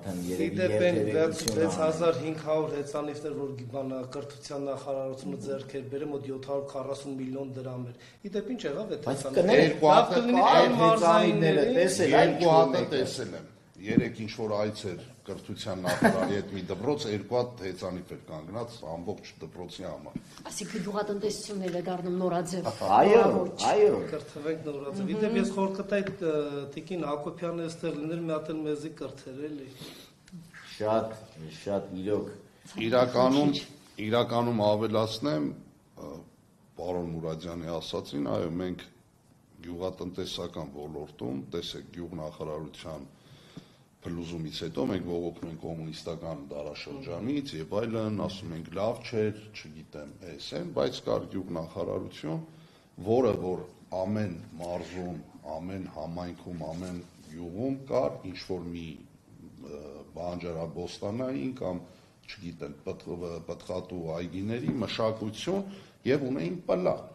արդեն երևի 6500 հեծանիվներ, որ կրթության նախարարությունը ձեռք էր բերել, մոտ 740 միլիոն դրամ էր։ Իդեպ ինչ եղավ այդ հեծանիվները երկու հատ տեսել եմ։ Երեք ինչ-որ այց էր կրթության նախարարի հետ մի դպրոց, երկու հատ հեծանիվ էր կանգնած ամբողջ դպրոցի համար։ Այսինքն գյուղատնտեսությունն էլ է դառնում նորաձև։ Այո։ Կրթվենք նորաձև։ Իդեպ ես խորհուրդ կտայի Տիկին Հակոբյանը այստեղ լիներ մի հատ էլ մեզի կրթեր էլի։ Շատ իրոք։ Իրականում ավելացնեմ պարոն Մուրադյանի ասածին, այո, մենք գյուղատնտեսական ոլորտում, տեսեք գյուղնախարարության փլուզումից հետո մենք ողոքում ենք կոմունիստական դարաշրջանից եւ այլն, ասում ենք լավ չէր, չգիտեմ, էսեն, բայց կար գյուղնախարարություն, որը որ ամեն մարզում, ամեն համայնքում, ամեն գյուղում կար ինչ որ մի բանջարաբոստանային կամ չգիտեմ, պտղատու այգիների մշակություն եւ ունեին պլան։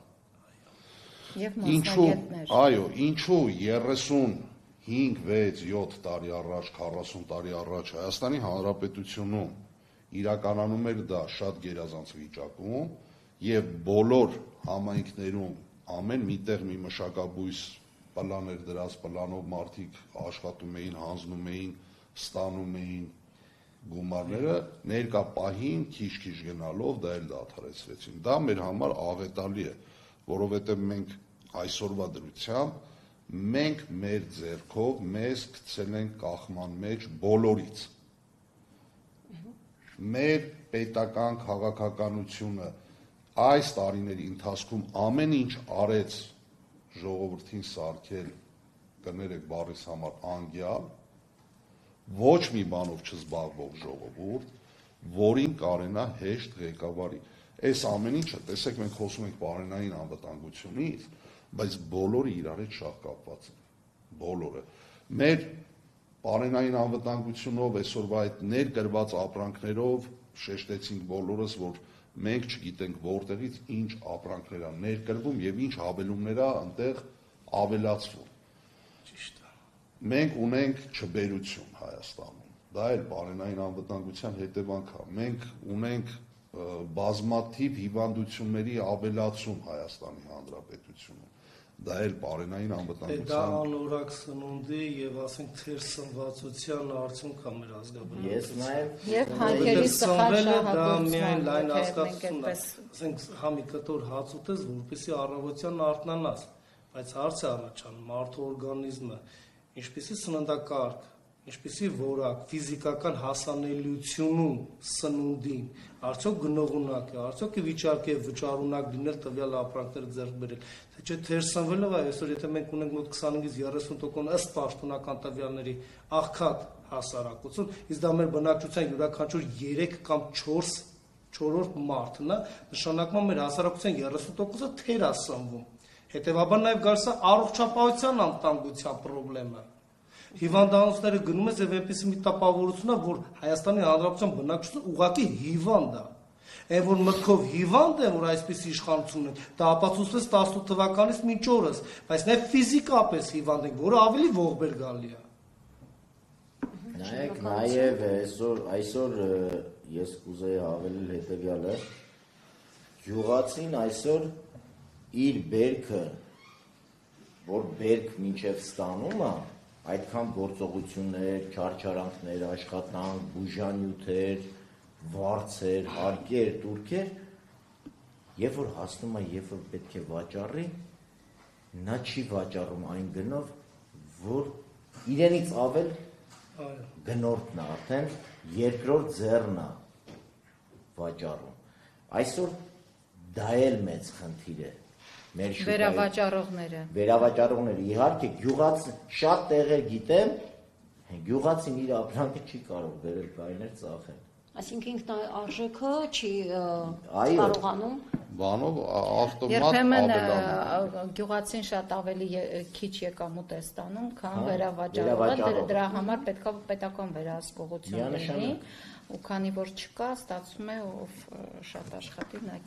Եվ մասնագետներ։ Այո, ինչու 35, 6, 7 տարի առաջ, 40 տարի առաջ Հայաստանի Հանրապետությունում իրականանում էր դա շատ գերազանց վիճակում եւ բոլոր համայնքներում ամեն միտեղ մի մշակաբույս պլան էր դրած, պլանով մարդիկ աշխատում էին, հանձնում էին, ստանում էին գումարները, ներկա պահին քիչ-քիչ գնալով դա էլ դադարեցրեցին։ Դա մեր համար աղետալի է, որովհետեւ մենք այսօրվա դրությամբ մենք մեր ձեռքով մեզ գցել ենք կախման մեջ բոլորից։ Մեր պետական քաղաքականությունը այս տարիների ընթացքում ամեն ինչ արեց ժողովրդին սարքել, կներեք բառիս համար անգյալ, ոչ մի բանով չզբաղվող ժողովուրդ, որին կարենա հեշտ ղեկավարի։ Այս ամեն ինչը, տեսեք, մենք խոսում ենք պարենային անվտանգությունից, բայց բոլորը իրար հետ շահ կապված են, բոլորը։ Մեր պարենային անվտանգությունով, այսօրվա այդ ներկրված ապրանքներով շեշտեցինք բոլորս, որ մենք չգիտենք որտեղից ինչ ապրանքներ են ներկրվում եւ ինչ հավելումներ է այնտեղ ավելացվում։ Ճիշտ է։ Մենք ունենք չբերություն Հայաստանում, դա էլ պարենային անվտանգության հետևանք է։ Մենք ունենք բազմաթիվ հիվանդությունների ավելացում Հայաստանի Հանրապետությունում, դա էլ պարենային անվտանգության։ Դա անորակ սնունդի եւ ասենք թեր սնվածության արդյունք է մեր ազգաբնական։ Ես նաեւ Եվ հանքերի սխալ դա միայն լայն շահագործման հասկացություն է, ասենք համի կտոր հաց ուտես, որպեսզի առավոտյան արթնանաս, բայց հարց է առաջանում մարդու օրգանիզմը, ինչպեսի սննդակարգ, ինչպեսի որակ, ֆիզիկական հասանելիությունում սնունդին, արդյոք գնողունակ է, արդյոք վիճակ է վճարունակ լինել տվյալ ապրանքները ձեռք բերել, թե չէ թեր սնվելով է, այսօր եթե մենք ունենք մոտ 25-ից 30% ըստ պաշտոնական տվյալների աղքատ հասարակություն, իսկ դա մեր բնակչության յուրաքանչյուր 3 կամ 4-րդ մարդն է, նշանակում մեր հասարակության 30%-ը թեր է սնվում, հետևաբար նաև գալիս է առողջապահության անվտանգության խնդիրը։ Հիվանդանոցները գնում ես եւ այնպես մի տպավորություն է, որ Հայաստանի Հանրապետության բնակչությունը ուղղակի հիվանդ է։ Այն որ մտքով հիվանդ է, որ այսպես իշխանություն ունեն, դա ապացուցվեց 18 թվականից մինչ օրս, բայց նաեւ ֆիզիկապես հիվանդ են, որը ավելի ողբեր գալի է։ Նայեք, նաեւ այսօր ես կուզեի հավելել հետեւյալը. գյուղացին այսօր իր բերքը, որ բերք մինչև ստանում է, այդքան գործողություններ, չարչարանքներ, աշխատանք, բուժանյութեր, վարձեր, հարկեր, տուրքեր, երբ որ հասնում է, երբ որ պետք է վաճառի, նա չի վաճառում այն գնով, որ իրենից ավել գնորդն է արդեն, երկրորդ ձեռն է վաճառում։ Այսօր դա էլ մեծ խնդիր է։ Վերավաճառողները, իհարկե, շատ տեղեր գիտեմ, գյուղացին իր ապրանքը չի կարող բերել կայներ ծախել։ Այսինքն ինքնարժեքը չի կարողանում։ Բանով ավտոմատ երբեմն գյուղացին շատ ավելի քիչ եկամուտ է ստանում, քան վերավաճառողը, դրա համար պետք է պետական վերահսկողություն լինի, ու քանի որ չկա, ստացվում է ով շատ աշխատի նա